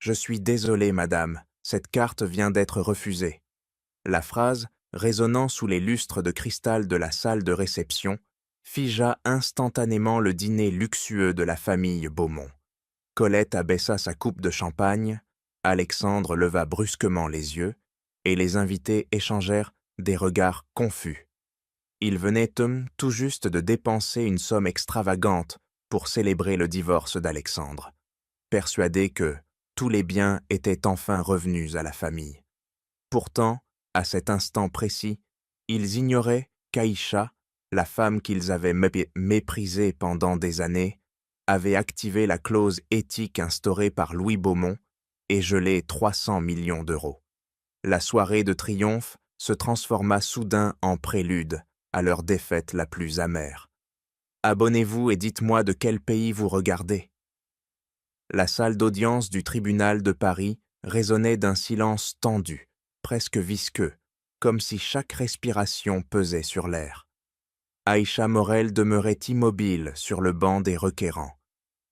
Je suis désolé, madame, cette carte vient d'être refusée. La phrase, résonnant sous les lustres de cristal de la salle de réception, figea instantanément le dîner luxueux de la famille Beaumont. Colette abaissa sa coupe de champagne, Alexandre leva brusquement les yeux, et les invités échangèrent des regards confus. Ils venaient tout juste de dépenser une somme extravagante pour célébrer le divorce d'Alexandre, persuadés que tous les biens étaient enfin revenus à la famille. Pourtant, à cet instant précis, ils ignoraient qu'Aïcha, la femme qu'ils avaient méprisée pendant des années, avait activé la clause éthique instaurée par Louis Beaumont et gelé 300 millions d'euros. La soirée de triomphe se transforma soudain en prélude à leur défaite la plus amère. Abonnez-vous et dites-moi de quel pays vous regardez. La salle d'audience du tribunal de Paris résonnait d'un silence tendu, presque visqueux, comme si chaque respiration pesait sur l'air. Aïcha Morel demeurait immobile sur le banc des requérants.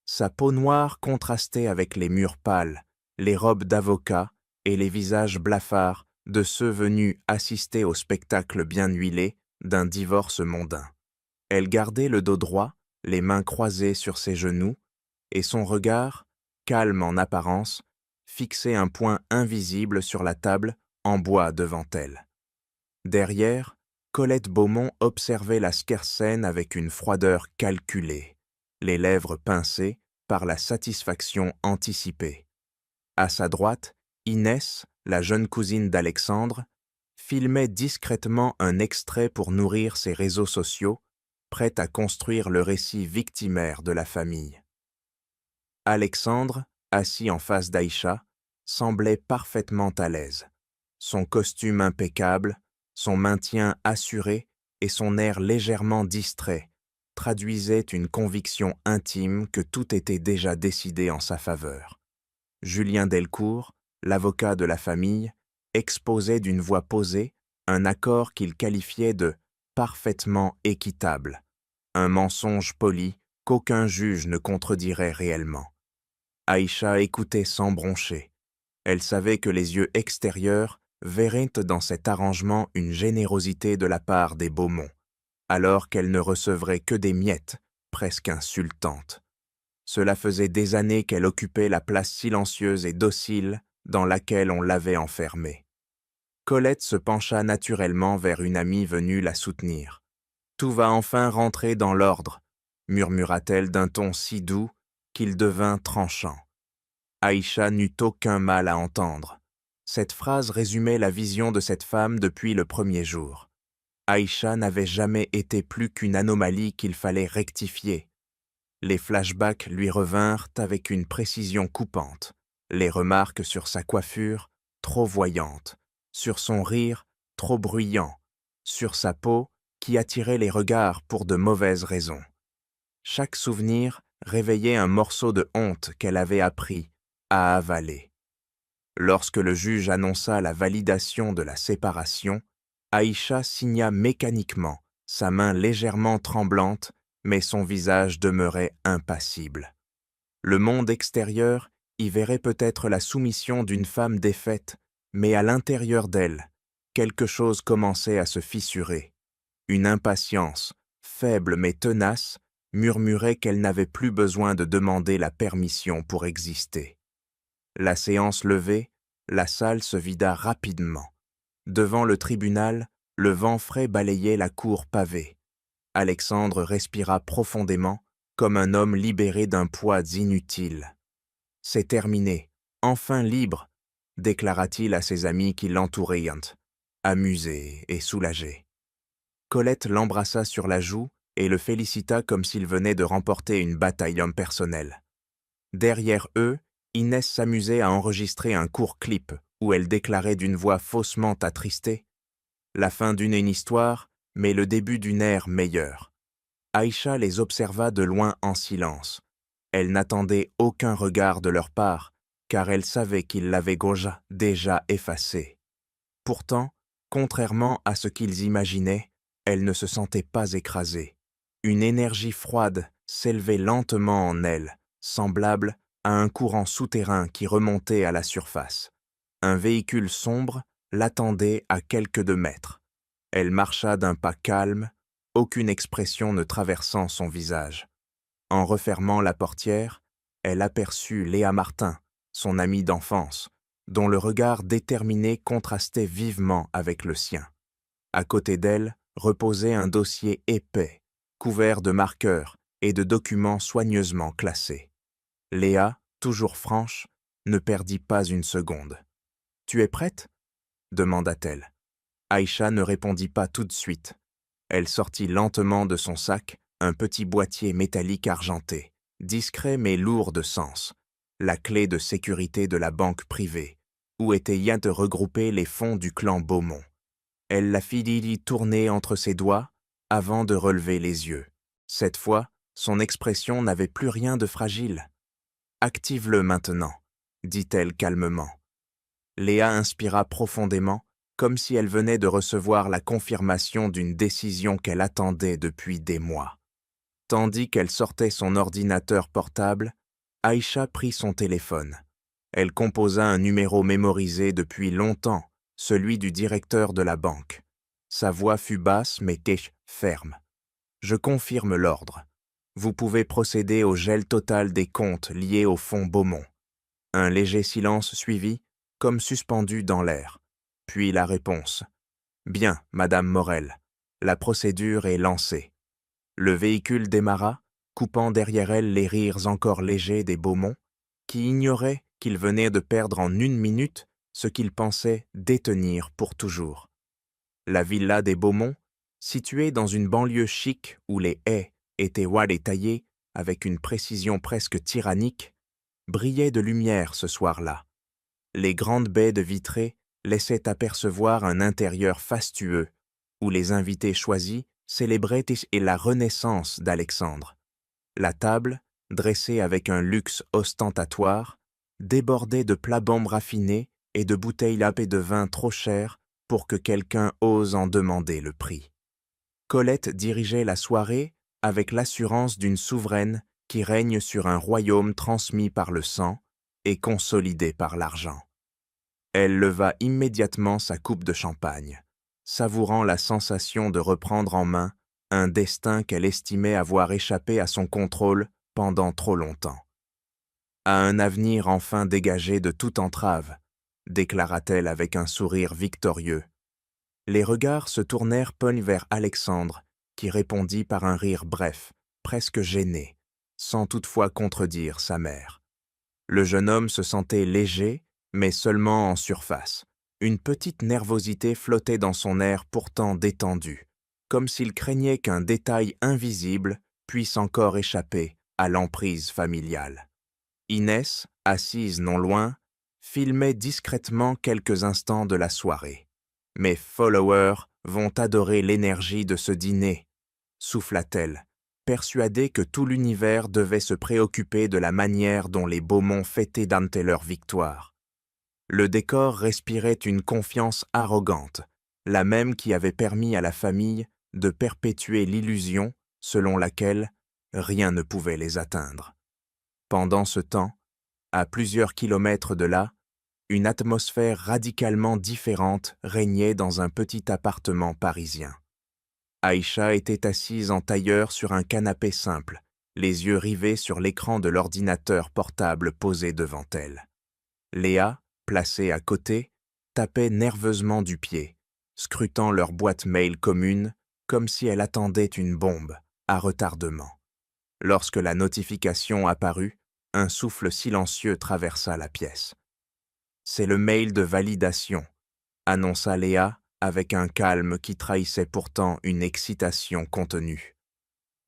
Sa peau noire contrastait avec les murs pâles, les robes d'avocat et les visages blafards de ceux venus assister au spectacle bien huilé d'un divorce mondain. Elle gardait le dos droit, les mains croisées sur ses genoux, et son regard, calme en apparence, fixait un point invisible sur la table en bois devant elle. Derrière, Colette Beaumont observait la scène avec une froideur calculée, les lèvres pincées par la satisfaction anticipée. À sa droite, Inès, la jeune cousine d'Alexandre, filmait discrètement un extrait pour nourrir ses réseaux sociaux, prête à construire le récit victimaire de la famille. Alexandre, assis en face d'Aïcha, semblait parfaitement à l'aise. Son costume impeccable, son maintien assuré et son air légèrement distrait traduisaient une conviction intime que tout était déjà décidé en sa faveur. Julien Delcourt, l'avocat de la famille, exposait d'une voix posée un accord qu'il qualifiait de « parfaitement équitable », un mensonge poli qu'aucun juge ne contredirait réellement. Aïcha écoutait sans broncher. Elle savait que les yeux extérieurs verraient dans cet arrangement une générosité de la part des Beaumont, alors qu'elle ne recevrait que des miettes, presque insultantes. Cela faisait des années qu'elle occupait la place silencieuse et docile dans laquelle on l'avait enfermée. Colette se pencha naturellement vers une amie venue la soutenir. « Tout va enfin rentrer dans l'ordre », murmura-t-elle d'un ton si doux qu'il devint tranchant. Aïcha n'eut aucun mal à entendre. Cette phrase résumait la vision de cette femme depuis le premier jour. Aïcha n'avait jamais été plus qu'une anomalie qu'il fallait rectifier. Les flashbacks lui revinrent avec une précision coupante, les remarques sur sa coiffure, trop voyantes, sur son rire, trop bruyant, sur sa peau, qui attirait les regards pour de mauvaises raisons. Chaque souvenir réveillait un morceau de honte qu'elle avait appris à avaler. Lorsque le juge annonça la validation de la séparation, Aïcha signa mécaniquement, sa main légèrement tremblante, mais son visage demeurait impassible. Le monde extérieur y verrait peut-être la soumission d'une femme défaite, mais à l'intérieur d'elle, quelque chose commençait à se fissurer. Une impatience, faible mais tenace, murmurait qu'elle n'avait plus besoin de demander la permission pour exister. La séance levée, la salle se vida rapidement. Devant le tribunal, le vent frais balayait la cour pavée. Alexandre respira profondément, comme un homme libéré d'un poids inutile. « C'est terminé, enfin libre », déclara-t-il à ses amis qui l'entouraient, amusés et soulagés. Colette l'embrassa sur la joue et le félicita comme s'il venait de remporter une bataille homme personnelle. Derrière eux, Inès s'amusait à enregistrer un court clip où elle déclarait d'une voix faussement attristée « La fin d'une histoire, mais le début d'une ère meilleure ». Aïcha les observa de loin en silence. Elle n'attendait aucun regard de leur part, car elle savait qu'ils l'avaient déjà effacé. Pourtant, contrairement à ce qu'ils imaginaient, elle ne se sentait pas écrasée. Une énergie froide s'élevait lentement en elle, semblable à un courant souterrain qui remontait à la surface. Un véhicule sombre l'attendait à quelques 2 mètres. Elle marcha d'un pas calme, aucune expression ne traversant son visage. En refermant la portière, elle aperçut Léa Martin, son amie d'enfance, dont le regard déterminé contrastait vivement avec le sien. À côté d'elle reposait un dossier épais, couvert de marqueurs et de documents soigneusement classés. Léa, toujours franche, ne perdit pas une seconde. « Tu es prête ?» demanda-t-elle. Aïcha ne répondit pas tout de suite. Elle sortit lentement de son sac un petit boîtier métallique argenté, discret mais lourd de sens, la clé de sécurité de la banque privée, où étaient regroupés les fonds du clan Beaumont. Elle la fit tourner entre ses doigts avant de relever les yeux. Cette fois, son expression n'avait plus rien de fragile. « Active-le maintenant, » dit-elle calmement. Léa inspira profondément, comme si elle venait de recevoir la confirmation d'une décision qu'elle attendait depuis des mois. Tandis qu'elle sortait son ordinateur portable, Aïcha prit son téléphone. Elle composa un numéro mémorisé depuis longtemps, celui du directeur de la banque. Sa voix fut basse mais ferme. « Je confirme l'ordre. Vous pouvez procéder au gel total des comptes liés au fonds Beaumont. » Un léger silence suivit, comme suspendu dans l'air. Puis la réponse. « Bien, Madame Morel, la procédure est lancée. » Le véhicule démarra, coupant derrière elle les rires encore légers des Beaumont, qui ignoraient qu'ils venaient de perdre en 1 minute ce qu'ils pensaient détenir pour toujours. La villa des Beaumont, située dans une banlieue chic où les haies étaient taillées avec une précision presque tyrannique, brillait de lumière ce soir-là. Les grandes baies de vitrées laissaient apercevoir un intérieur fastueux où les invités choisis célébraient la renaissance d'Alexandre. La table, dressée avec un luxe ostentatoire, débordait de plats-bombes raffinés et de bouteilles lapées de vin trop chères pour que quelqu'un ose en demander le prix. Colette dirigeait la soirée avec l'assurance d'une souveraine qui règne sur un royaume transmis par le sang et consolidé par l'argent. Elle leva immédiatement sa coupe de champagne, savourant la sensation de reprendre en main un destin qu'elle estimait avoir échappé à son contrôle pendant trop longtemps. « À un avenir enfin dégagé de toute entrave », déclara-t-elle avec un sourire victorieux. Les regards se tournèrent vers Alexandre, qui répondit par un rire bref, presque gêné, sans toutefois contredire sa mère. Le jeune homme se sentait léger, mais seulement en surface. Une petite nervosité flottait dans son air pourtant détendu, comme s'il craignait qu'un détail invisible puisse encore échapper à l'emprise familiale. Inès, assise non loin, filmait discrètement quelques instants de la soirée. « Mes followers vont adorer l'énergie de ce dîner », souffla-t-elle, persuadée que tout l'univers devait se préoccuper de la manière dont les Beaumont fêtaient leur victoire. Le décor respirait une confiance arrogante, la même qui avait permis à la famille de perpétuer l'illusion selon laquelle rien ne pouvait les atteindre. Pendant ce temps, à plusieurs kilomètres de là, une atmosphère radicalement différente régnait dans un petit appartement parisien. Aïcha était assise en tailleur sur un canapé simple, les yeux rivés sur l'écran de l'ordinateur portable posé devant elle. Léa, placée à côté, tapait nerveusement du pied, scrutant leur boîte mail commune comme si elle attendait une bombe, à retardement. Lorsque la notification apparut, un souffle silencieux traversa la pièce. « C'est le mail de validation », annonça Léa avec un calme qui trahissait pourtant une excitation contenue.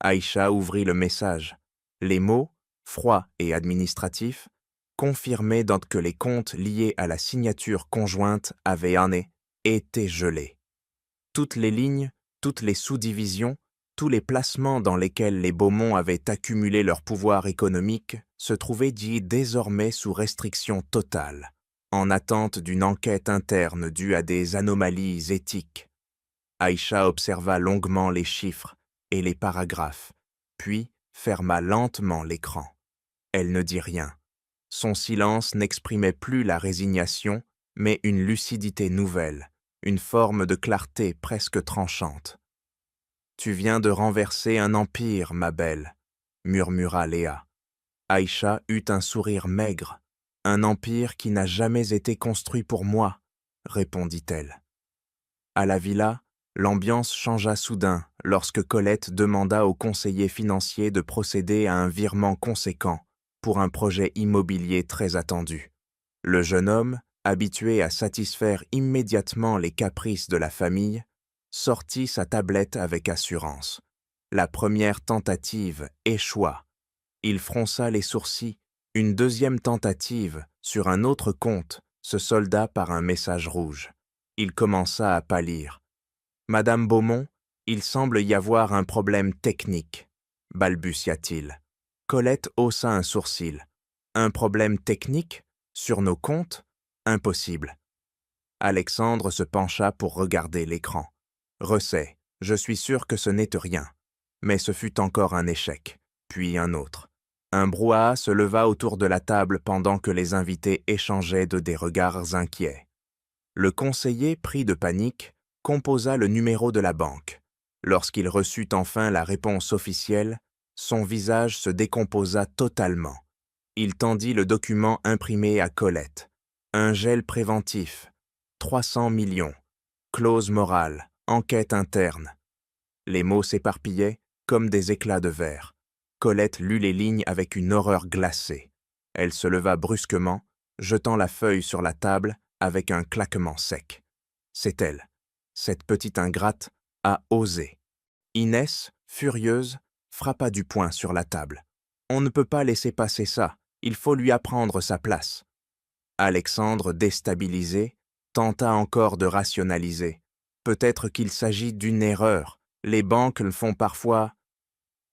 Aïcha ouvrit le message. Les mots, froids et administratifs, confirmaient que les comptes liés à la signature conjointe avaient été gelés. Toutes les lignes, toutes les sous-divisions, tous les placements dans lesquels les Beaumont avaient accumulé leur pouvoir économique se trouvaient désormais sous restriction totale, en attente d'une enquête interne due à des anomalies éthiques. Aïcha observa longuement les chiffres et les paragraphes, puis ferma lentement l'écran. Elle ne dit rien. Son silence n'exprimait plus la résignation, mais une lucidité nouvelle, une forme de clarté presque tranchante. « Tu viens de renverser un empire, ma belle, » murmura Léa. Aïcha eut un sourire maigre. « Un empire qui n'a jamais été construit pour moi, » répondit-elle. À la villa, l'ambiance changea soudain lorsque Colette demanda au conseiller financier de procéder à un virement conséquent pour un projet immobilier très attendu. Le jeune homme, habitué à satisfaire immédiatement les caprices de la famille, sortit sa tablette avec assurance. La première tentative échoua. Il fronça les sourcils. Une deuxième tentative, sur un autre compte, se solda par un message rouge. Il commença à pâlir. « Madame Beaumont, il semble y avoir un problème technique, » balbutia-t-il. Colette haussa un sourcil. « Un problème technique? Sur nos comptes? Impossible. » Alexandre se pencha pour regarder l'écran. « Recet, je suis sûr que ce n'est rien. » Mais ce fut encore un échec, puis un autre. Un brouhaha se leva autour de la table pendant que les invités échangeaient des regards inquiets. Le conseiller, pris de panique, composa le numéro de la banque. Lorsqu'il reçut enfin la réponse officielle, son visage se décomposa totalement. Il tendit le document imprimé à Colette. Un gel préventif, 300 millions, clause morale, enquête interne. Les mots s'éparpillaient comme des éclats de verre. Colette lut les lignes avec une horreur glacée. Elle se leva brusquement, jetant la feuille sur la table avec un claquement sec. C'est elle. Cette petite ingrate a osé. Inès, furieuse, frappa du poing sur la table. On ne peut pas laisser passer ça, il faut lui apprendre sa place. Alexandre, déstabilisé, tenta encore de rationaliser. Peut-être qu'il s'agit d'une erreur. Les banques le font parfois.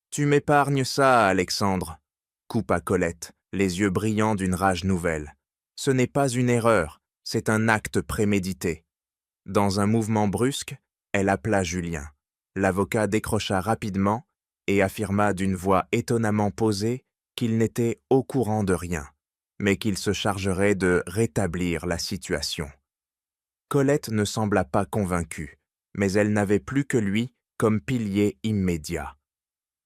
« Tu m'épargnes ça, Alexandre » coupa Colette, les yeux brillants d'une rage nouvelle. « Ce n'est pas une erreur, c'est un acte prémédité. » Dans un mouvement brusque, elle appela Julien. L'avocat décrocha rapidement et affirma d'une voix étonnamment posée qu'il n'était au courant de rien, mais qu'il se chargerait de rétablir la situation. Colette ne sembla pas convaincue, mais elle n'avait plus que lui comme pilier immédiat.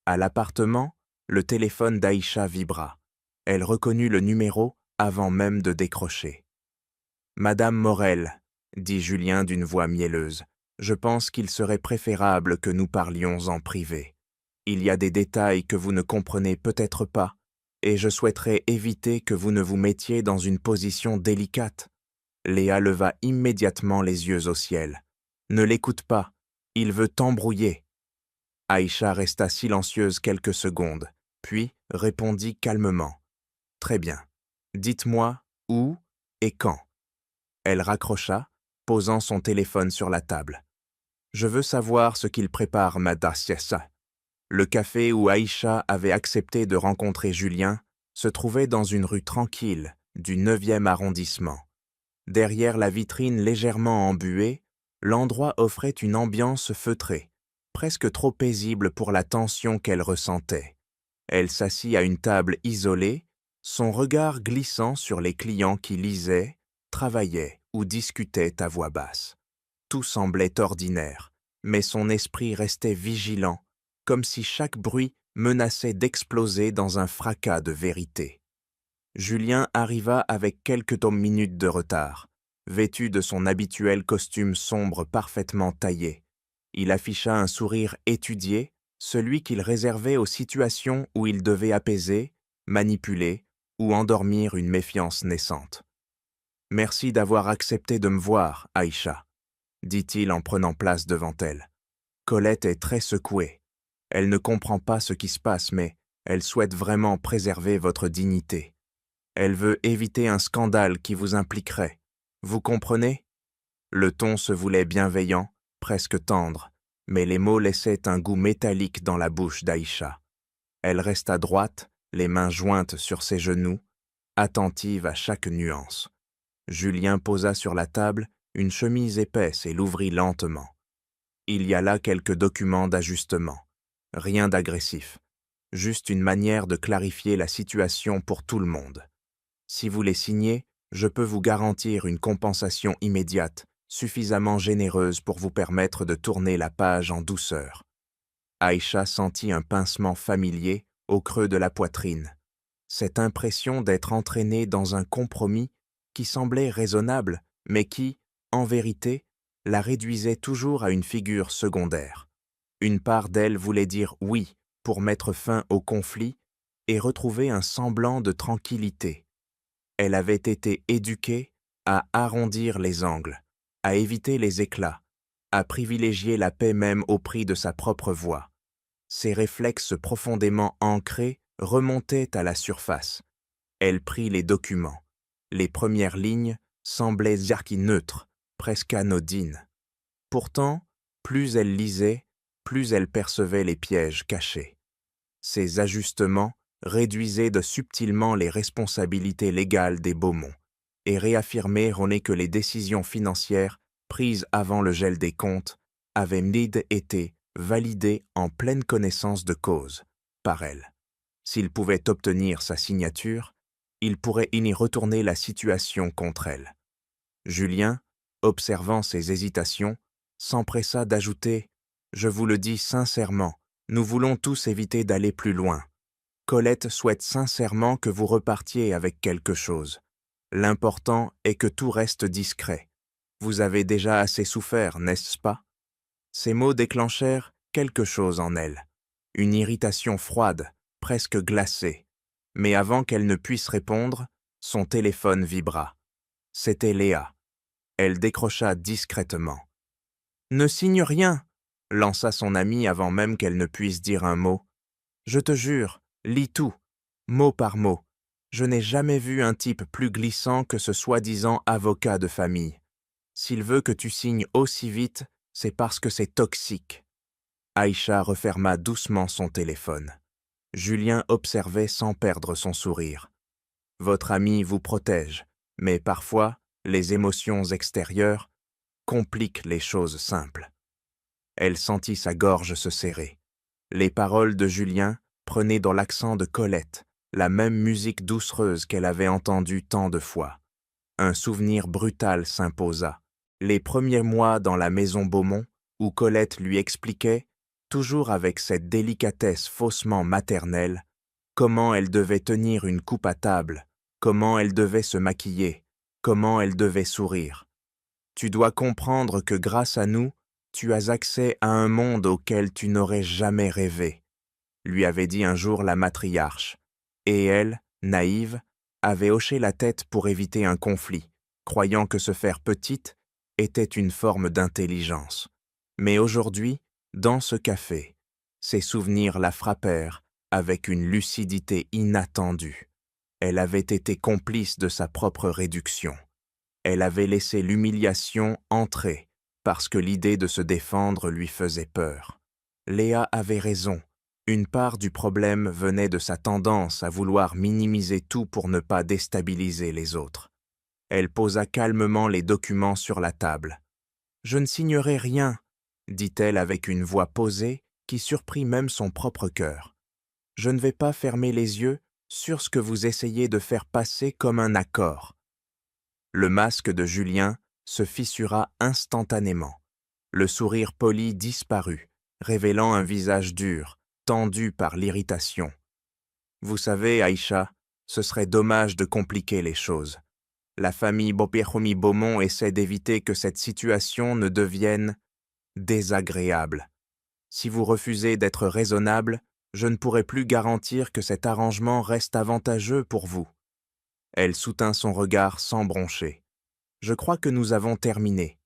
À l'appartement, le téléphone d'Aïcha vibra. Elle reconnut le numéro avant même de décrocher. « Madame Morel, » dit Julien d'une voix mielleuse, « je pense qu'il serait préférable que nous parlions en privé. Il y a des détails que vous ne comprenez peut-être pas, et je souhaiterais éviter que vous ne vous mettiez dans une position délicate. » Léa leva immédiatement les yeux au ciel. « Ne l'écoute pas, il veut t'embrouiller. » Aïcha resta silencieuse quelques secondes, puis répondit calmement. « Très bien. Dites-moi où et quand. » Elle raccrocha, posant son téléphone sur la table. « Je veux savoir ce qu'il prépare, Madassiessa. » Le café où Aïcha avait accepté de rencontrer Julien se trouvait dans une rue tranquille du 9e arrondissement. Derrière la vitrine légèrement embuée, l'endroit offrait une ambiance feutrée, presque trop paisible pour la tension qu'elle ressentait. Elle s'assit à une table isolée, son regard glissant sur les clients qui lisaient, travaillaient ou discutaient à voix basse. Tout semblait ordinaire, mais son esprit restait vigilant, comme si chaque bruit menaçait d'exploser dans un fracas de vérité. Julien arriva avec quelques minutes de retard, vêtu de son habituel costume sombre parfaitement taillé. Il afficha un sourire étudié, celui qu'il réservait aux situations où il devait apaiser, manipuler ou endormir une méfiance naissante. « Merci d'avoir accepté de me voir, Aïcha, » dit-il en prenant place devant elle. Colette est très secouée. Elle ne comprend pas ce qui se passe, mais elle souhaite vraiment préserver votre dignité. Elle veut éviter un scandale qui vous impliquerait. Vous comprenez ? Le ton se voulait bienveillant, presque tendre, mais les mots laissaient un goût métallique dans la bouche d'Aïcha. Elle resta droite, les mains jointes sur ses genoux, attentive à chaque nuance. Julien posa sur la table une chemise épaisse et l'ouvrit lentement. Il y a là quelques documents d'ajustement. Rien d'agressif, juste une manière de clarifier la situation pour tout le monde. Si vous les signez, je peux vous garantir une compensation immédiate, suffisamment généreuse pour vous permettre de tourner la page en douceur. Aïcha sentit un pincement familier au creux de la poitrine. Cette impression d'être entraînée dans un compromis qui semblait raisonnable, mais qui, en vérité, la réduisait toujours à une figure secondaire. Une part d'elle voulait dire oui pour mettre fin au conflit et retrouver un semblant de tranquillité. Elle avait été éduquée à arrondir les angles, à éviter les éclats, à privilégier la paix même au prix de sa propre voix. Ses réflexes profondément ancrés remontaient à la surface. Elle prit les documents. Les premières lignes semblaient neutres, presque anodines. Pourtant, plus elle lisait, plus elle percevait les pièges cachés. Ces ajustements réduisaient de subtilement les responsabilités légales des Beaumont et réaffirmaient que les décisions financières prises avant le gel des comptes avaient été validées en pleine connaissance de cause par elle. S'il pouvait obtenir sa signature, il pourrait y retourner la situation contre elle. Julien, observant ses hésitations, s'empressa d'ajouter « Je vous le dis sincèrement, nous voulons tous éviter d'aller plus loin. Colette souhaite sincèrement que vous repartiez avec quelque chose. L'important est que tout reste discret. Vous avez déjà assez souffert, n'est-ce pas ?» Ces mots déclenchèrent quelque chose en elle, une irritation froide, presque glacée. Mais avant qu'elle ne puisse répondre, son téléphone vibra. C'était Léa. Elle décrocha discrètement. « Ne signe rien !» lança son amie avant même qu'elle ne puisse dire un mot. « Je te jure, lis tout, mot par mot. Je n'ai jamais vu un type plus glissant que ce soi-disant avocat de famille. S'il veut que tu signes aussi vite, c'est parce que c'est toxique. » Aïcha referma doucement son téléphone. Julien observait sans perdre son sourire. « Votre ami vous protège, mais parfois, les émotions extérieures compliquent les choses simples. » Elle sentit sa gorge se serrer. Les paroles de Julien prenaient dans l'accent de Colette la même musique doucereuse qu'elle avait entendue tant de fois. Un souvenir brutal s'imposa. Les premiers mois dans la maison Beaumont, où Colette lui expliquait, toujours avec cette délicatesse faussement maternelle, comment elle devait tenir une coupe à table, comment elle devait se maquiller, comment elle devait sourire. « Tu dois comprendre que grâce à nous, tu as accès à un monde auquel tu n'aurais jamais rêvé, » lui avait dit un jour la matriarche. Et elle, naïve, avait hoché la tête pour éviter un conflit, croyant que se faire petite était une forme d'intelligence. Mais aujourd'hui, dans ce café, ses souvenirs la frappèrent avec une lucidité inattendue. Elle avait été complice de sa propre réduction. Elle avait laissé l'humiliation entrer parce que l'idée de se défendre lui faisait peur. Léa avait raison. Une part du problème venait de sa tendance à vouloir minimiser tout pour ne pas déstabiliser les autres. Elle posa calmement les documents sur la table. « Je ne signerai rien », dit-elle avec une voix posée qui surprit même son propre cœur. « Je ne vais pas fermer les yeux sur ce que vous essayez de faire passer comme un accord. » Le masque de Julien se fissura instantanément. Le sourire poli disparut, révélant un visage dur, tendu par l'irritation. « Vous savez, Aïcha, ce serait dommage de compliquer les choses. La famille Bopiechomi Beaumont essaie d'éviter que cette situation ne devienne désagréable. Si vous refusez d'être raisonnable, je ne pourrai plus garantir que cet arrangement reste avantageux pour vous. » Elle soutint son regard sans broncher. « Je crois que nous avons terminé. »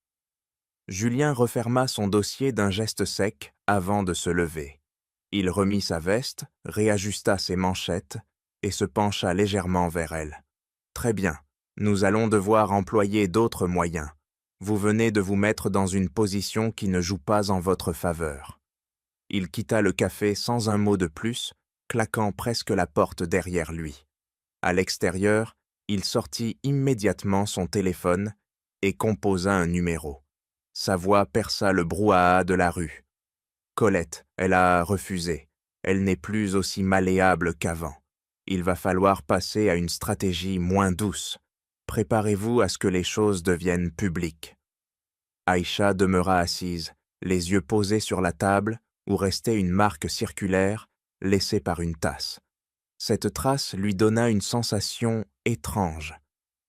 Julien referma son dossier d'un geste sec avant de se lever. Il remit sa veste, réajusta ses manchettes et se pencha légèrement vers elle. « Très bien, nous allons devoir employer d'autres moyens. Vous venez de vous mettre dans une position qui ne joue pas en votre faveur. » Il quitta le café sans un mot de plus, claquant presque la porte derrière lui. À l'extérieur, il sortit immédiatement son téléphone et composa un numéro. Sa voix perça le brouhaha de la rue. « Colette, elle a refusé. Elle n'est plus aussi malléable qu'avant. Il va falloir passer à une stratégie moins douce. Préparez-vous à ce que les choses deviennent publiques. Aïcha demeura assise, les yeux posés sur la table où restait une marque circulaire laissée par une tasse. Cette trace lui donna une sensation étrange.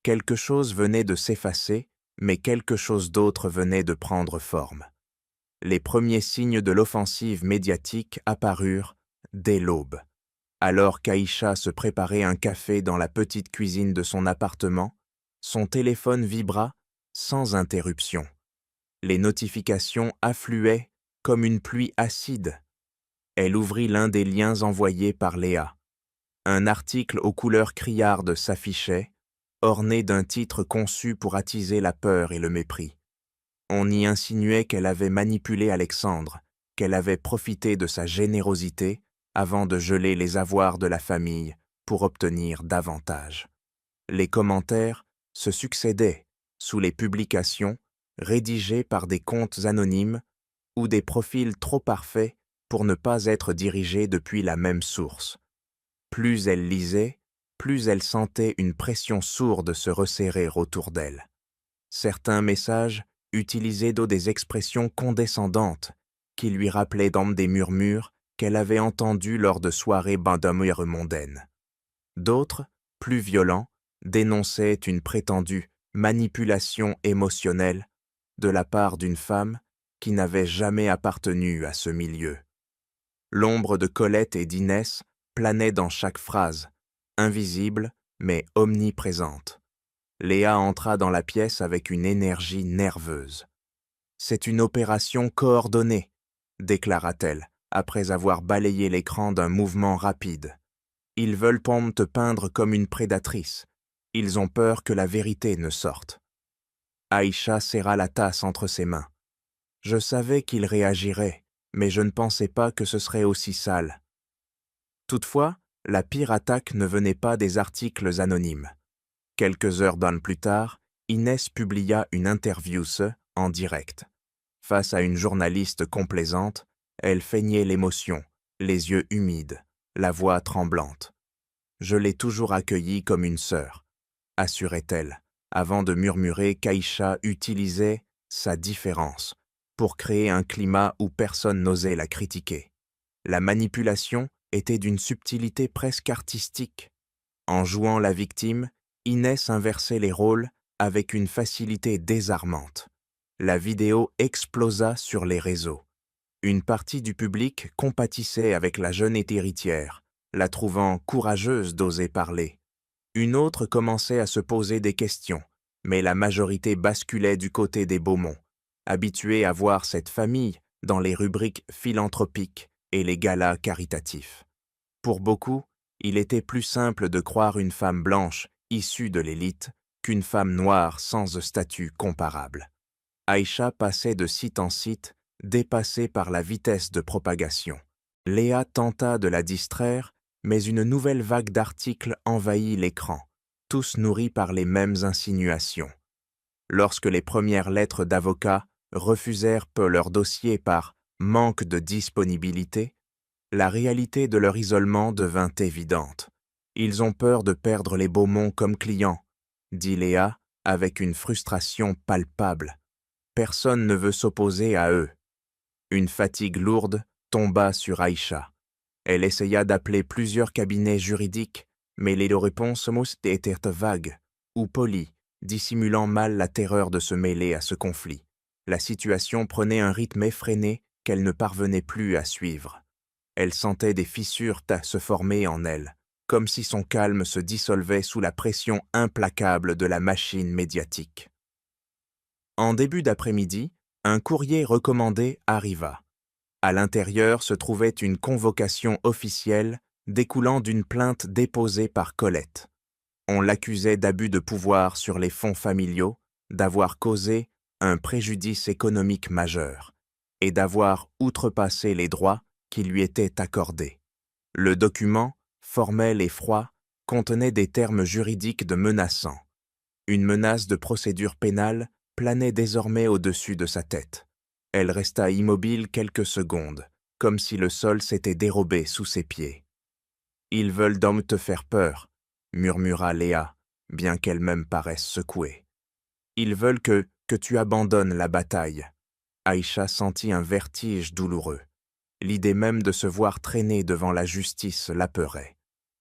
Quelque chose venait de s'effacer, mais quelque chose d'autre venait de prendre forme. Les premiers signes de l'offensive médiatique apparurent dès l'aube. Alors qu'Aïcha se préparait un café dans la petite cuisine de son appartement, son téléphone vibra sans interruption. Les notifications affluaient comme une pluie acide. Elle ouvrit l'un des liens envoyés par Léa. Un article aux couleurs criardes s'affichait, orné d'un titre conçu pour attiser la peur et le mépris. On y insinuait qu'elle avait manipulé Alexandre, qu'elle avait profité de sa générosité avant de geler les avoirs de la famille pour obtenir davantage. Les commentaires se succédaient sous les publications rédigées par des comptes anonymes ou des profils trop parfaits pour ne pas être dirigés depuis la même source. Plus elle lisait, plus elle sentait une pression sourde se resserrer autour d'elle. Certains messages utilisaient des expressions condescendantes qui lui rappelaient des murmures qu'elle avait entendus lors de soirées bandamoires mondaines. D'autres, plus violents, dénonçaient une prétendue manipulation émotionnelle de la part d'une femme qui n'avait jamais appartenu à ce milieu. L'ombre de Colette et d'Inès planait dans chaque phrase, invisible mais omniprésente. Léa entra dans la pièce avec une énergie nerveuse. « C'est une opération coordonnée », déclara-t-elle, après avoir balayé l'écran d'un mouvement rapide. « Ils veulent te peindre comme une prédatrice. Ils ont peur que la vérité ne sorte. » Aïcha serra la tasse entre ses mains. « Je savais qu'ils réagiraient, mais je ne pensais pas que ce serait aussi sale. » Toutefois, la pire attaque ne venait pas des articles anonymes. Quelques heures plus tard, Inès publia une interview en direct. Face à une journaliste complaisante, elle feignait l'émotion, les yeux humides, la voix tremblante. « Je l'ai toujours accueillie comme une sœur », assurait-elle, avant de murmurer qu'Aïcha utilisait sa différence pour créer un climat où personne n'osait la critiquer. La manipulation était d'une subtilité presque artistique. En jouant la victime, Inès inversait les rôles avec une facilité désarmante. La vidéo explosa sur les réseaux. Une partie du public compatissait avec la jeune héritière, la trouvant courageuse d'oser parler. Une autre commençait à se poser des questions, mais la majorité basculait du côté des Beaumont, habituée à voir cette famille dans les rubriques philanthropiques et les galas caritatifs. Pour beaucoup, il était plus simple de croire une femme blanche issue de l'élite qu'une femme noire sans statut comparable. Aïcha passait de site en site, dépassée par la vitesse de propagation. Léa tenta de la distraire, mais une nouvelle vague d'articles envahit l'écran, tous nourris par les mêmes insinuations. Lorsque les premières lettres d'avocats refusèrent leur dossier par manque de disponibilité, la réalité de leur isolement devint évidente. « Ils ont peur de perdre les Beaumont comme clients », dit Léa avec une frustration palpable. Personne ne veut s'opposer à eux. Une fatigue lourde tomba sur Aïcha. Elle essaya d'appeler plusieurs cabinets juridiques, mais les réponses étaient vagues ou polies, dissimulant mal la terreur de se mêler à ce conflit. La situation prenait un rythme effréné qu'elle ne parvenait plus à suivre. Elle sentait des fissures se former en elle, comme si son calme se dissolvait sous la pression implacable de la machine médiatique. En début d'après-midi, un courrier recommandé arriva. À l'intérieur se trouvait une convocation officielle découlant d'une plainte déposée par Colette. On l'accusait d'abus de pouvoir sur les fonds familiaux, d'avoir causé un préjudice économique majeur et d'avoir outrepassé les droits qui lui étaient accordés. Le document, formel et froid, contenait des termes juridiques de menaçants. Une menace de procédure pénale planait désormais au-dessus de sa tête. Elle resta immobile quelques secondes, comme si le sol s'était dérobé sous ses pieds. Ils veulent donc te faire peur, murmura Léa, bien qu'elle-même paraisse secouée. Ils veulent que tu abandonnes la bataille. Aïcha sentit un vertige douloureux. L'idée même de se voir traîner devant la justice l'apeurait.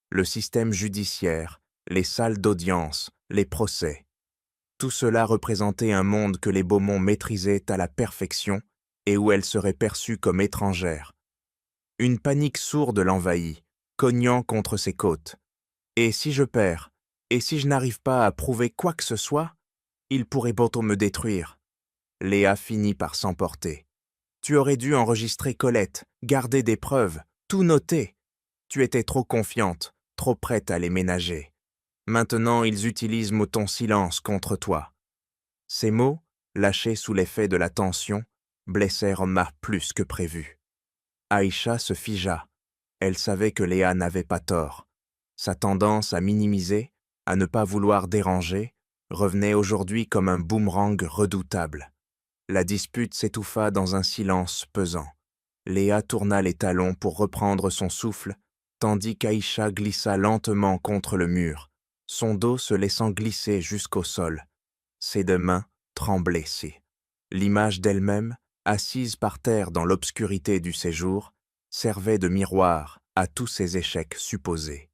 Le système judiciaire, les salles d'audience, les procès. Tout cela représentait un monde que les Beaumont maîtrisaient à la perfection et où elle serait perçue comme étrangère. Une panique sourde l'envahit, cognant contre ses côtes. Et si je perds, et si je n'arrive pas à prouver quoi que ce soit, il pourrait bientôt me détruire. Léa finit par s'emporter. Tu aurais dû enregistrer Colette, garder des preuves, tout noter. Tu étais trop confiante, trop prête à les ménager. Maintenant, ils utilisent ton silence contre toi. Ces mots, lâchés sous l'effet de la tension, blessèrent Omar plus que prévu. Aïcha se figea. Elle savait que Léa n'avait pas tort. Sa tendance à minimiser, à ne pas vouloir déranger, revenait aujourd'hui comme un boomerang redoutable. La dispute s'étouffa dans un silence pesant. Léa tourna les talons pour reprendre son souffle, tandis qu'Aïcha glissa lentement contre le mur, son dos se laissant glisser jusqu'au sol. Ses deux mains tremblaient. L'image d'elle-même, assise par terre dans l'obscurité du séjour, servait de miroir à tous ses échecs supposés.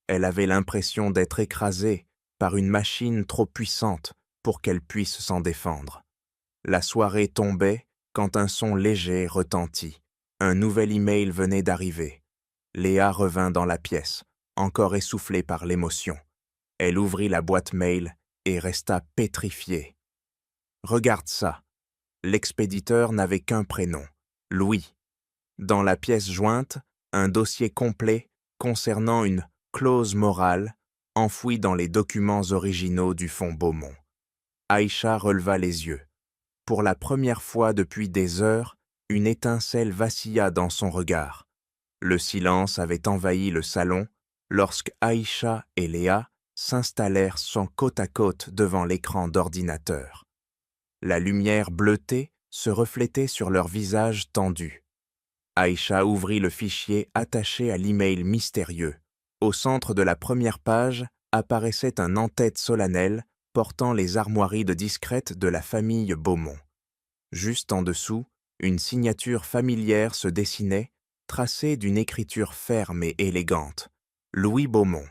Elle avait l'impression d'être écrasée par une machine trop puissante pour qu'elle puisse s'en défendre. La soirée tombait quand un son léger retentit. Un nouvel email venait d'arriver. Léa revint dans la pièce, encore essoufflée par l'émotion. Elle ouvrit la boîte mail et resta pétrifiée. « Regarde ça. » L'expéditeur n'avait qu'un prénom, Louis. Dans la pièce jointe, un dossier complet concernant une clause morale enfouie dans les documents originaux du fonds Beaumont. Aïcha releva les yeux. Pour la première fois depuis des heures, une étincelle vacilla dans son regard. Le silence avait envahi le salon lorsque Aïcha et Léa s'installèrent côte à côte devant l'écran d'ordinateur. La lumière bleutée se reflétait sur leurs visages tendus. Aïcha ouvrit le fichier attaché à l'email mystérieux. Au centre de la première page apparaissait un en-tête solennel portant les armoiries de discrètes de la famille Beaumont. Juste en dessous, une signature familière se dessinait, tracée d'une écriture ferme et élégante. Louis Beaumont.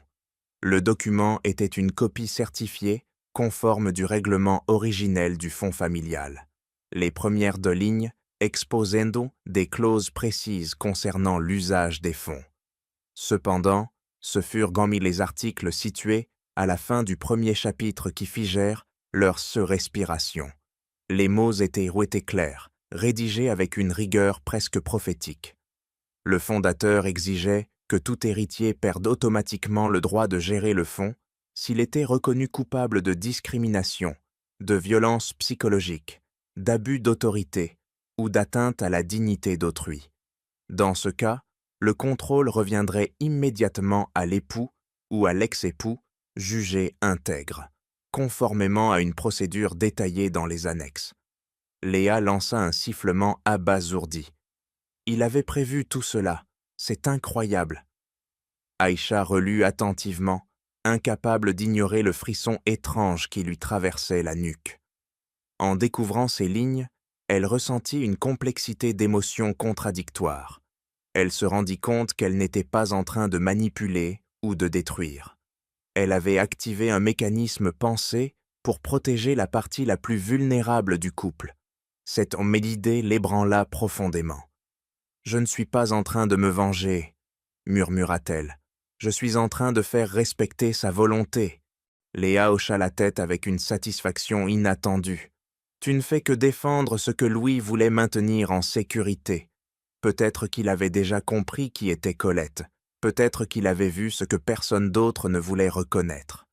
Le document était une copie certifiée, conforme du règlement originel du fonds familial. Les premières deux lignes exposendo des clauses précises concernant l'usage des fonds. Cependant, ce furent gommis les articles situés à la fin du premier chapitre qui figèrent leur respiration. Les mots étaient clairs, rédigés avec une rigueur presque prophétique. Le fondateur exigeait que tout héritier perde automatiquement le droit de gérer le fonds s'il était reconnu coupable de discrimination, de violence psychologique, d'abus d'autorité ou d'atteinte à la dignité d'autrui. Dans ce cas, le contrôle reviendrait immédiatement à l'époux ou à l'ex-époux jugé intègre, conformément à une procédure détaillée dans les annexes. Léa lança un sifflement abasourdi. Il avait prévu tout cela, c'est incroyable. Aïcha relut attentivement, incapable d'ignorer le frisson étrange qui lui traversait la nuque. En découvrant ces lignes, elle ressentit une complexité d'émotions contradictoires. Elle se rendit compte qu'elle n'était pas en train de manipuler ou de détruire. Elle avait activé un mécanisme pensé pour protéger la partie la plus vulnérable du couple. Cette idée l'ébranla profondément. « Je ne suis pas en train de me venger, » murmura-t-elle. « Je suis en train de faire respecter sa volonté. » Léa hocha la tête avec une satisfaction inattendue. « Tu ne fais que défendre ce que Louis voulait maintenir en sécurité. » Peut-être qu'il avait déjà compris qui était Colette. Peut-être qu'il avait vu ce que personne d'autre ne voulait reconnaître.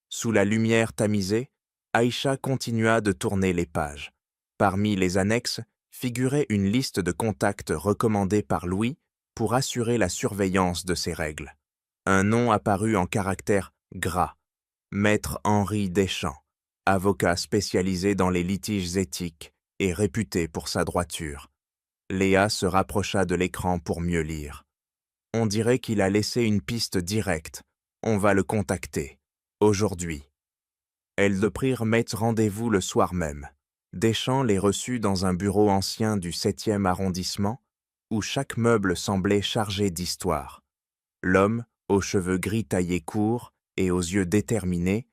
Sous la lumière tamisée, Aïcha continua de tourner les pages. Parmi les annexes figurait une liste de contacts recommandés par Louis pour assurer la surveillance de ses règles. Un nom apparut en caractères gras. Maître Henri Deschamps, avocat spécialisé dans les litiges éthiques et réputé pour sa droiture. Léa se rapprocha de l'écran pour mieux lire. On dirait qu'il a laissé une piste directe. On va le contacter. Aujourd'hui. Elles le prirent mettre rendez-vous le soir même. Deschamps les reçut dans un bureau ancien du 7e arrondissement, où chaque meuble semblait chargé d'histoire. L'homme, aux cheveux gris taillés courts et aux yeux déterminés,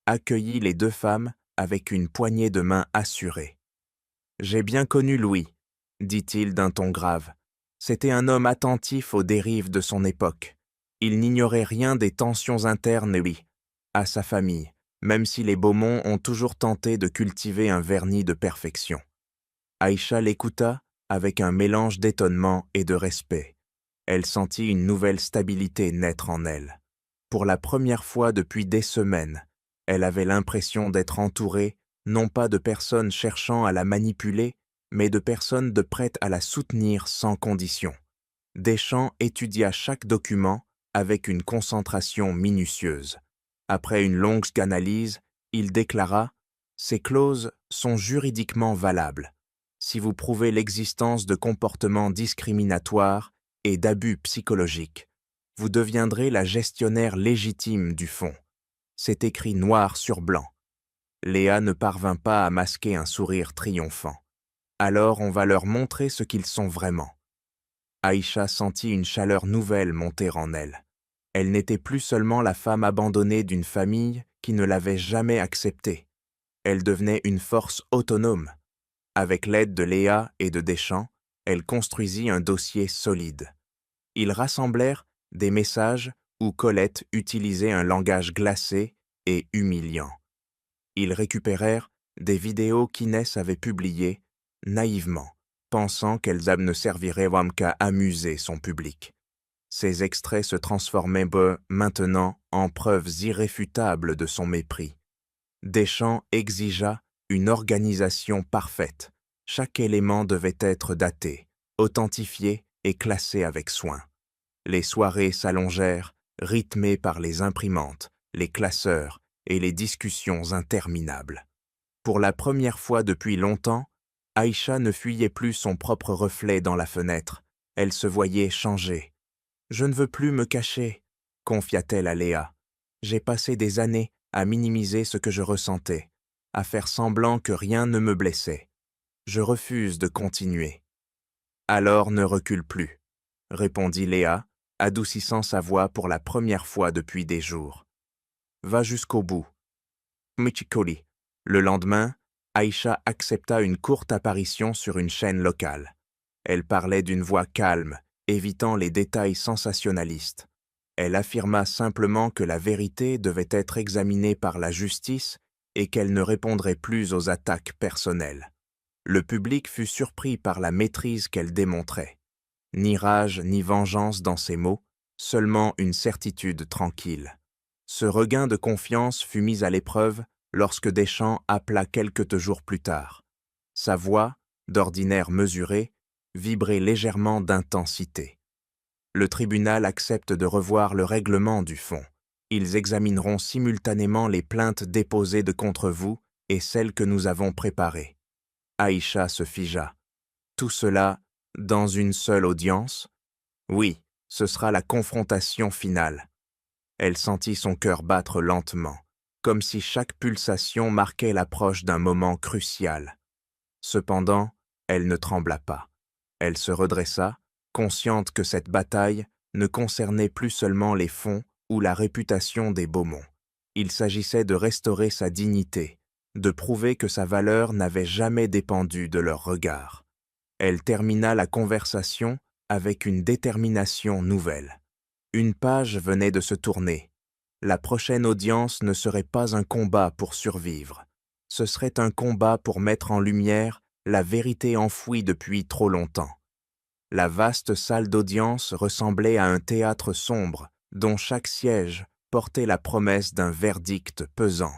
accueillit les deux femmes avec une poignée de main assurée. « J'ai bien connu Louis, » dit-il d'un ton grave. C'était un homme attentif aux dérives de son époque. Il n'ignorait rien des tensions internes, lui, à sa famille, même si les Beaumont ont toujours tenté de cultiver un vernis de perfection. Aïcha l'écouta avec un mélange d'étonnement et de respect. Elle sentit une nouvelle stabilité naître en elle. Pour la première fois depuis des semaines, elle avait l'impression d'être entourée, non pas de personnes cherchant à la manipuler, mais de personnes prêtes à la soutenir sans condition. Deschamps étudia chaque document avec une concentration minutieuse. Après une longue analyse, il déclara « Ces clauses sont juridiquement valables. Si vous prouvez l'existence de comportements discriminatoires et d'abus psychologiques, vous deviendrez la gestionnaire légitime du fonds. » C'est écrit noir sur blanc. Léa ne parvint pas à masquer un sourire triomphant. Alors on va leur montrer ce qu'ils sont vraiment. Aïcha sentit une chaleur nouvelle monter en elle. Elle n'était plus seulement la femme abandonnée d'une famille qui ne l'avait jamais acceptée. Elle devenait une force autonome. Avec l'aide de Léa et de Deschamps, elle construisit un dossier solide. Ils rassemblèrent des messages où Colette utilisait un langage glacé et humiliant. Ils récupérèrent des vidéos qu'Inès avait publiées naïvement, pensant qu'elles ne serviraient qu'à amuser son public. Ces extraits se transformaient maintenant en preuves irréfutables de son mépris. Deschamps exigea une organisation parfaite. Chaque élément devait être daté, authentifié et classé avec soin. Les soirées s'allongèrent, rythmées par les imprimantes, les classeurs et les discussions interminables. Pour la première fois depuis longtemps, Aïcha ne fuyait plus son propre reflet dans la fenêtre. Elle se voyait changer. « Je ne veux plus me cacher », confia-t-elle à Léa. « J'ai passé des années à minimiser ce que je ressentais, à faire semblant que rien ne me blessait. Je refuse de continuer. »« Alors ne recule plus, » répondit Léa, adoucissant sa voix pour la première fois depuis des jours. « Va jusqu'au bout. » Michikoli. Le lendemain, Aïcha accepta une courte apparition sur une chaîne locale. Elle parlait d'une voix calme, évitant les détails sensationnalistes. Elle affirma simplement que la vérité devait être examinée par la justice et qu'elle ne répondrait plus aux attaques personnelles. Le public fut surpris par la maîtrise qu'elle démontrait. Ni rage ni vengeance dans ses mots, seulement une certitude tranquille. Ce regain de confiance fut mis à l'épreuve lorsque Deschamps appela quelques jours plus tard. Sa voix, d'ordinaire mesurée, vibrait légèrement d'intensité. Le tribunal accepte de revoir le règlement du fonds. Ils examineront simultanément les plaintes déposées contre vous et celles que nous avons préparées. Aïcha se figea. Tout cela dans une seule audience? Oui, ce sera la confrontation finale. Elle sentit son cœur battre lentement, comme si chaque pulsation marquait l'approche d'un moment crucial. Cependant, elle ne trembla pas. Elle se redressa, consciente que cette bataille ne concernait plus seulement les fonds ou la réputation des Beaumont. Il s'agissait de restaurer sa dignité, de prouver que sa valeur n'avait jamais dépendu de leur regard. Elle termina la conversation avec une détermination nouvelle. Une page venait de se tourner. La prochaine audience ne serait pas un combat pour survivre. Ce serait un combat pour mettre en lumière la vérité enfouie depuis trop longtemps. La vaste salle d'audience ressemblait à un théâtre sombre dont chaque siège portait la promesse d'un verdict pesant.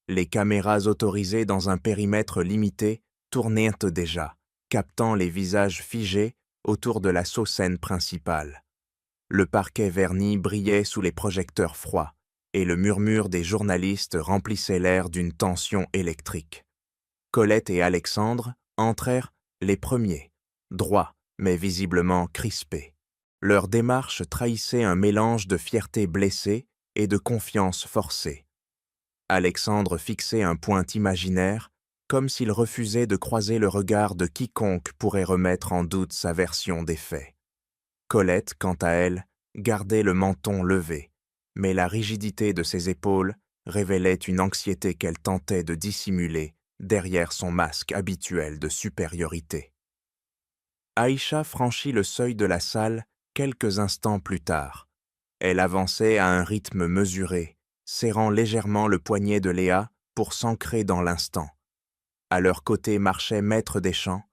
Les caméras autorisées dans un périmètre limité tournaient déjà, captant les visages figés autour de la scène principale. Le parquet verni brillait sous les projecteurs froids et le murmure des journalistes remplissait l'air d'une tension électrique. Colette et Alexandre entrèrent les premiers, droits mais visiblement crispés. Leur démarche trahissait un mélange de fierté blessée et de confiance forcée. Alexandre fixait un point imaginaire, comme s'il refusait de croiser le regard de quiconque pourrait remettre en doute sa version des faits. Colette, quant à elle, gardait le menton levé, mais la rigidité de ses épaules révélait une anxiété qu'elle tentait de dissimuler derrière son masque habituel de supériorité. Aïcha franchit le seuil de la salle quelques instants plus tard. Elle avançait à un rythme mesuré, serrant légèrement le poignet de Léa pour s'ancrer dans l'instant. À leur côté marchait Maître des Champs,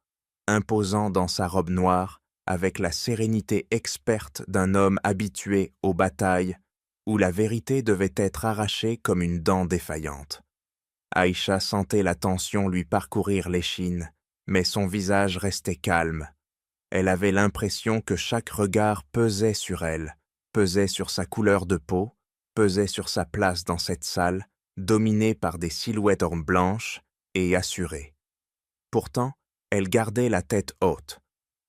imposant dans sa robe noire, avec la sérénité experte d'un homme habitué aux batailles, où la vérité devait être arrachée comme une dent défaillante. Aïcha sentait la tension lui parcourir l'échine, mais son visage restait calme. Elle avait l'impression que chaque regard pesait sur elle, pesait sur sa couleur de peau, pesait sur sa place dans cette salle, dominée par des silhouettes blanches et assurées. Pourtant, elle gardait la tête haute.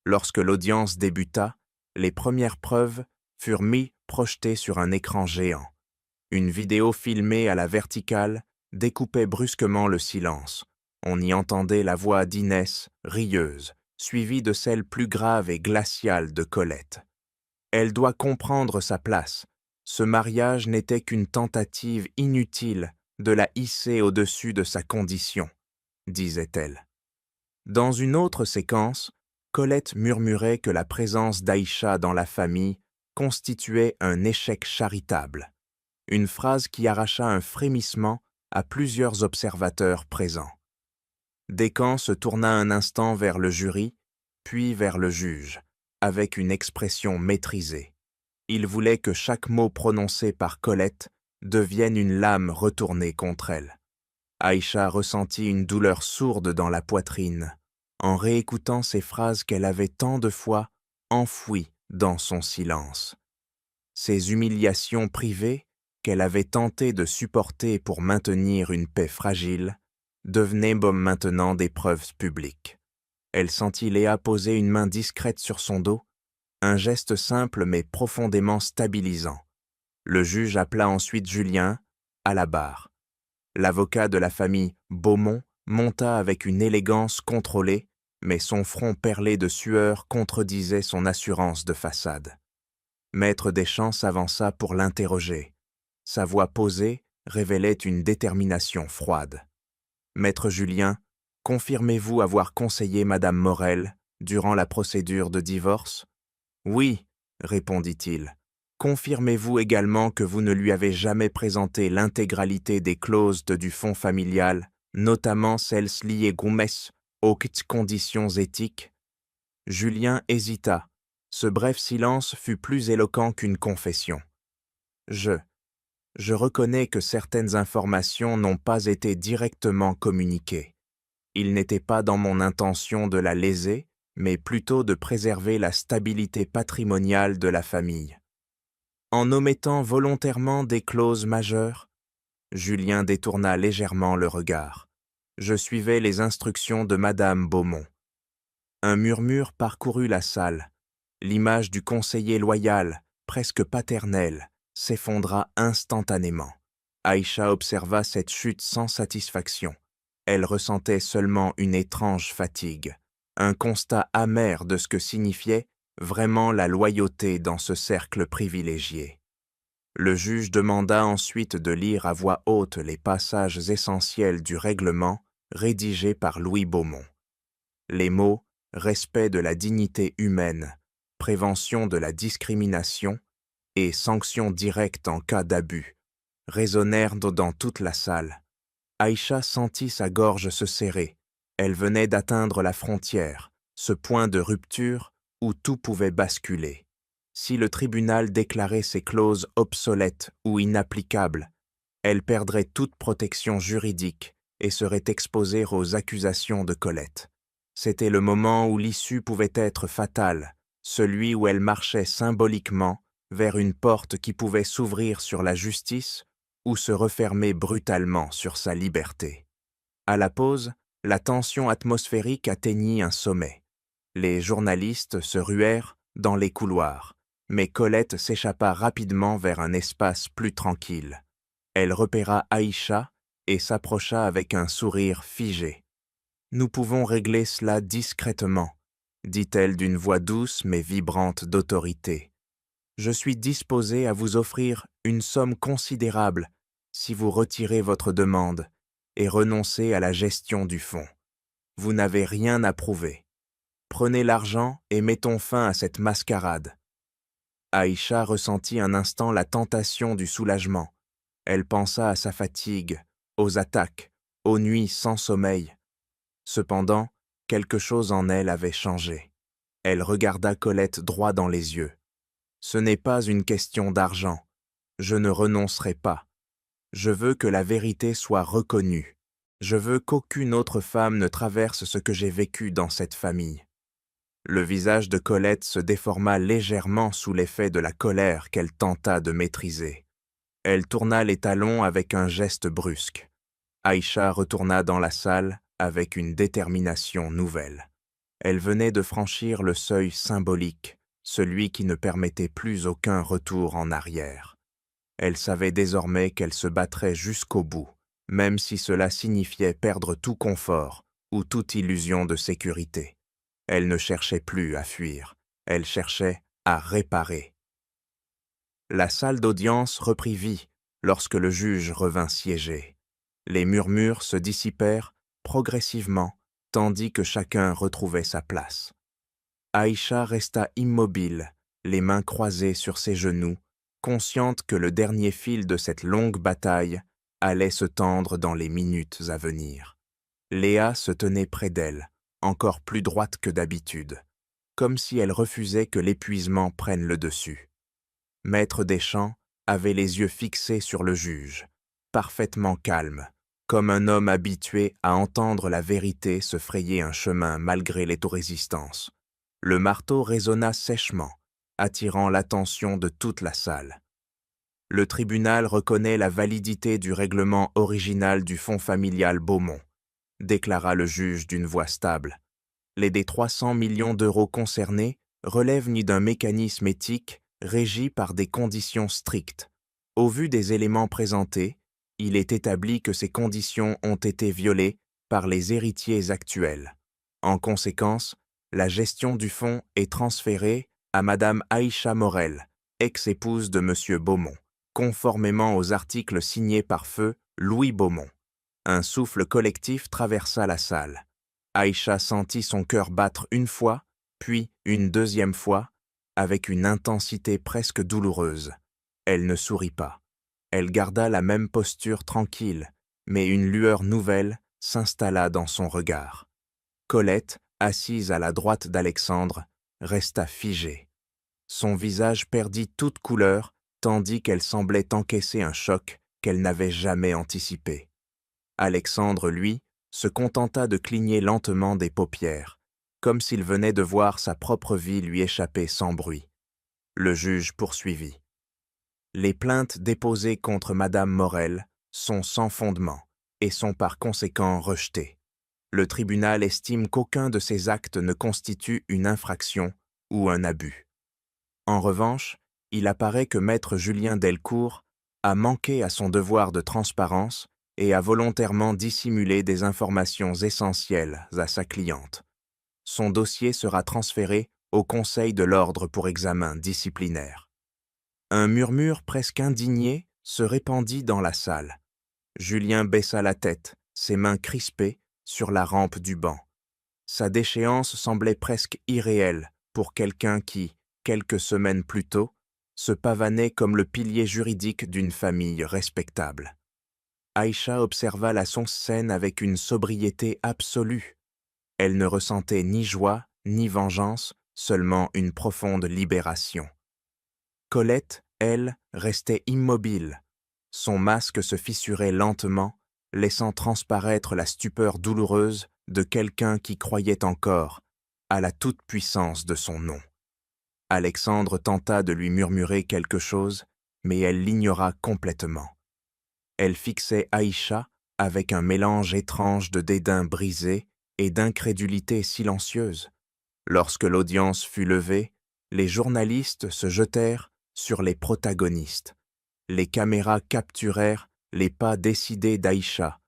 Lorsque l'audience débuta, les premières preuves furent projetées sur un écran géant. Une vidéo filmée à la verticale découpait brusquement le silence. On y entendait la voix d'Inès, rieuse, suivie de celle plus grave et glaciale de Colette. Elle doit comprendre sa place. Ce mariage n'était qu'une tentative inutile de la hisser au-dessus de sa condition, disait-elle. Dans une autre séquence, Colette murmurait que la présence d'Aïcha dans la famille constituait un échec charitable, une phrase qui arracha un frémissement à plusieurs observateurs présents. Descamps se tourna un instant vers le jury, puis vers le juge, avec une expression maîtrisée. Il voulait que chaque mot prononcé par Colette devienne une lame retournée contre elle. Aïcha ressentit une douleur sourde dans la poitrine, en réécoutant ces phrases qu'elle avait tant de fois enfouies dans son silence. Ces humiliations privées, qu'elle avait tenté de supporter pour maintenir une paix fragile, devenaient maintenant des preuves publiques. Elle sentit Léa poser une main discrète sur son dos, un geste simple mais profondément stabilisant. Le juge appela ensuite Julien à la barre. L'avocat de la famille Beaumont monta avec une élégance contrôlée, mais son front perlé de sueur contredisait son assurance de façade. Maître Deschamps s'avança pour l'interroger. Sa voix posée révélait une détermination froide. « Maître Julien, confirmez-vous avoir conseillé Madame Morel durant la procédure de divorce ?»« Oui, répondit-il. Confirmez-vous également que vous ne lui avez jamais présenté l'intégralité des clauses du fonds familial, notamment celles liées aux conditions éthiques ?» Julien hésita. Ce bref silence fut plus éloquent qu'une confession. Je reconnais que certaines informations n'ont pas été directement communiquées. Il n'était pas dans mon intention de la léser, mais plutôt de préserver la stabilité patrimoniale de la famille. En omettant volontairement des clauses majeures, Julien détourna légèrement le regard. Je suivais les instructions de Madame Beaumont. Un murmure parcourut la salle. L'image du conseiller loyal, presque paternel, s'effondra instantanément. Aïcha observa cette chute sans satisfaction. Elle ressentait seulement une étrange fatigue, un constat amer de ce que signifiait vraiment la loyauté dans ce cercle privilégié. Le juge demanda ensuite de lire à voix haute les passages essentiels du règlement rédigé par Louis Beaumont. Les mots « respect de la dignité humaine »,« prévention de la discrimination » et « sanctions directes en cas d'abus » résonnèrent dans toute la salle. Aïcha sentit sa gorge se serrer. Elle venait d'atteindre la frontière, ce point de rupture où tout pouvait basculer. Si le tribunal déclarait ces clauses obsolètes ou inapplicables, elle perdrait toute protection juridique et serait exposée aux accusations de Colette. C'était le moment où l'issue pouvait être fatale, celui où elle marchait symboliquement vers une porte qui pouvait s'ouvrir sur la justice ou se refermer brutalement sur sa liberté. À la pause, la tension atmosphérique atteignit un sommet. Les journalistes se ruèrent dans les couloirs. Mais Colette s'échappa rapidement vers un espace plus tranquille. Elle repéra Aïcha et s'approcha avec un sourire figé. « Nous pouvons régler cela discrètement, » dit-elle d'une voix douce mais vibrante d'autorité. « Je suis disposée à vous offrir une somme considérable si vous retirez votre demande et renoncez à la gestion du fonds. Vous n'avez rien à prouver. Prenez l'argent et mettons fin à cette mascarade. » Aïcha ressentit un instant la tentation du soulagement. Elle pensa à sa fatigue, aux attaques, aux nuits sans sommeil. Cependant, quelque chose en elle avait changé. Elle regarda Colette droit dans les yeux. « Ce n'est pas une question d'argent. Je ne renoncerai pas. Je veux que la vérité soit reconnue. Je veux qu'aucune autre femme ne traverse ce que j'ai vécu dans cette famille. » Le visage de Colette se déforma légèrement sous l'effet de la colère qu'elle tenta de maîtriser. Elle tourna les talons avec un geste brusque. Aïcha retourna dans la salle avec une détermination nouvelle. Elle venait de franchir le seuil symbolique, celui qui ne permettait plus aucun retour en arrière. Elle savait désormais qu'elle se battrait jusqu'au bout, même si cela signifiait perdre tout confort ou toute illusion de sécurité. Elle ne cherchait plus à fuir, elle cherchait à réparer. La salle d'audience reprit vie lorsque le juge revint siéger. Les murmures se dissipèrent progressivement, tandis que chacun retrouvait sa place. Aïcha resta immobile, les mains croisées sur ses genoux, consciente que le dernier fil de cette longue bataille allait se tendre dans les minutes à venir. Léa se tenait près d'elle, encore plus droite que d'habitude, comme si elle refusait que l'épuisement prenne le dessus. Maître Deschamps avait les yeux fixés sur le juge, parfaitement calme, comme un homme habitué à entendre la vérité se frayer un chemin malgré l'autorésistances. Le marteau résonna sèchement, attirant l'attention de toute la salle. Le tribunal reconnaît la validité du règlement original du fonds familial Beaumont, déclara le juge d'une voix stable. Les des 300 millions d'euros concernés relèvent ni d'un mécanisme éthique régi par des conditions strictes. Au vu des éléments présentés, il est établi que ces conditions ont été violées par les héritiers actuels. En conséquence, la gestion du fonds est transférée à Madame Aïcha Morel, ex-épouse de Monsieur Beaumont, conformément aux articles signés par feu Louis Beaumont. Un souffle collectif traversa la salle. Aïcha sentit son cœur battre une fois, puis une deuxième fois, avec une intensité presque douloureuse. Elle ne sourit pas. Elle garda la même posture tranquille, mais une lueur nouvelle s'installa dans son regard. Colette, assise à la droite d'Alexandre, resta figée. Son visage perdit toute couleur, tandis qu'elle semblait encaisser un choc qu'elle n'avait jamais anticipé. Alexandre, lui, se contenta de cligner lentement des paupières, comme s'il venait de voir sa propre vie lui échapper sans bruit. Le juge poursuivit. Les plaintes déposées contre Madame Morel sont sans fondement et sont par conséquent rejetées. Le tribunal estime qu'aucun de ces actes ne constitue une infraction ou un abus. En revanche, il apparaît que maître Julien Delcourt a manqué à son devoir de transparence et a volontairement dissimulé des informations essentielles à sa cliente. Son dossier sera transféré au Conseil de l'ordre pour examen disciplinaire. Un murmure presque indigné se répandit dans la salle. Julien baissa la tête, ses mains crispées, sur la rampe du banc. Sa déchéance semblait presque irréelle pour quelqu'un qui, quelques semaines plus tôt, se pavanait comme le pilier juridique d'une famille respectable. Aïcha observa la scène avec une sobriété absolue. Elle ne ressentait ni joie, ni vengeance, seulement une profonde libération. Colette, elle, restait immobile. Son masque se fissurait lentement, laissant transparaître la stupeur douloureuse de quelqu'un qui croyait encore à la toute-puissance de son nom. Alexandre tenta de lui murmurer quelque chose, mais elle l'ignora complètement. Elle fixait Aïcha avec un mélange étrange de dédain brisé et d'incrédulité silencieuse. Lorsque l'audience fut levée, Les journalistes se jetèrent sur les protagonistes. Les caméras capturèrent les pas décidés d'Aïcha,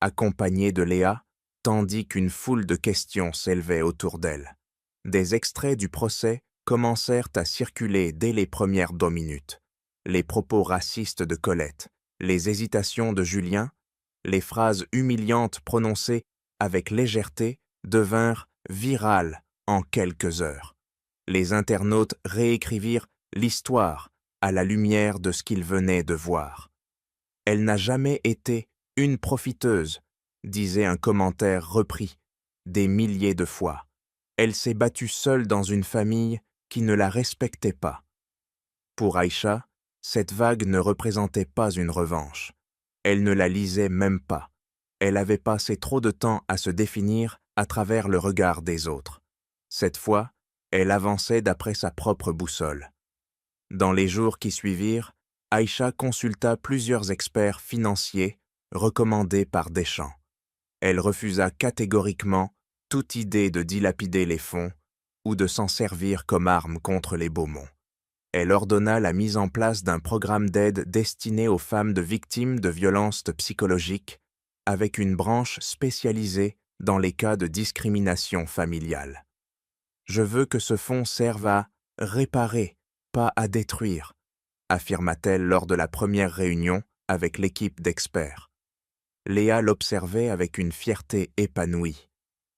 accompagnée de Léa, tandis qu'une foule de questions s'élevait autour d'elle. Des extraits du procès commencèrent à circuler dès les premières 2 minutes. Les propos racistes de Colette, les hésitations de Julien, les phrases humiliantes prononcées avec légèreté devinrent virales en quelques heures. Les internautes réécrivirent l'histoire à la lumière de ce qu'ils venaient de voir. « Elle n'a jamais été une profiteuse », disait un commentaire repris des milliers de fois. « Elle s'est battue seule dans une famille qui ne la respectait pas. » Pour Aïcha, cette vague ne représentait pas une revanche. Elle ne la lisait même pas. Elle avait passé trop de temps à se définir à travers le regard des autres. Cette fois, elle avançait d'après sa propre boussole. Dans les jours qui suivirent, Aïcha consulta plusieurs experts financiers recommandés par Deschamps. Elle refusa catégoriquement toute idée de dilapider les fonds ou de s'en servir comme arme contre les Beaumont. Elle ordonna la mise en place d'un programme d'aide destiné aux femmes de victimes de violences psychologiques, avec une branche spécialisée dans les cas de discrimination familiale. « Je veux que ce fonds serve à réparer, pas à détruire », affirma-t-elle lors de la première réunion avec l'équipe d'experts. Léa l'observait avec une fierté épanouie.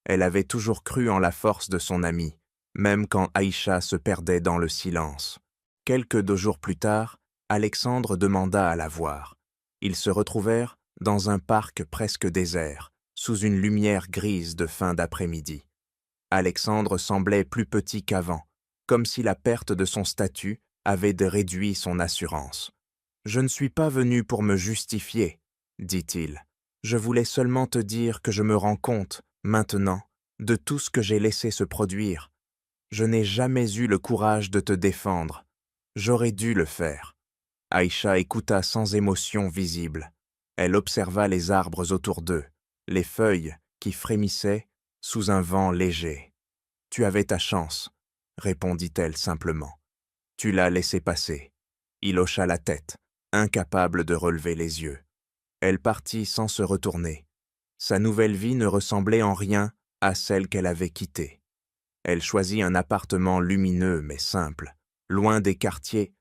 Elle avait toujours cru en la force de son amie, même quand Aïcha se perdait dans le silence. Quelques 2 jours plus tard, Alexandre demanda à la voir. Ils se retrouvèrent dans un parc presque désert, sous une lumière grise de fin d'après-midi. Alexandre semblait plus petit qu'avant, comme si la perte de son statut avait réduit son assurance. « Je ne suis pas venu pour me justifier, » dit-il. « Je voulais seulement te dire que je me rends compte, maintenant, de tout ce que j'ai laissé se produire. Je n'ai jamais eu le courage de te défendre. J'aurais dû le faire. » Aïcha écouta sans émotion visible. Elle observa les arbres autour d'eux, les feuilles qui frémissaient sous un vent léger. « Tu avais ta chance, » répondit-elle simplement. « Tu l'as laissé passer. » Il hocha la tête, incapable de relever les yeux. Elle partit sans se retourner. Sa nouvelle vie ne ressemblait en rien à celle qu'elle avait quittée. Elle choisit un appartement lumineux mais simple, loin des quartiers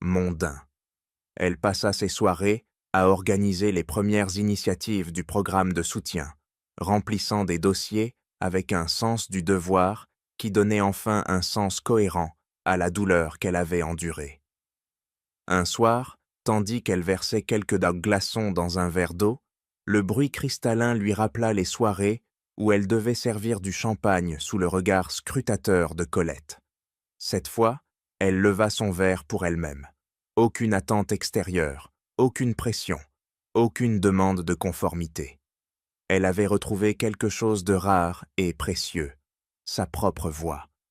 mondains. Elle passa ses soirées à organiser les premières initiatives du programme de soutien, remplissant des dossiers avec un sens du devoir qui donnait enfin un sens cohérent à la douleur qu'elle avait endurée. Un soir, tandis qu'elle versait quelques glaçons dans un verre d'eau, le bruit cristallin lui rappela les soirées où elle devait servir du champagne sous le regard scrutateur de Colette. Cette fois, elle leva son verre pour elle-même. Aucune attente extérieure, aucune pression, aucune demande de conformité. Elle avait retrouvé quelque chose de rare et précieux, sa propre voix.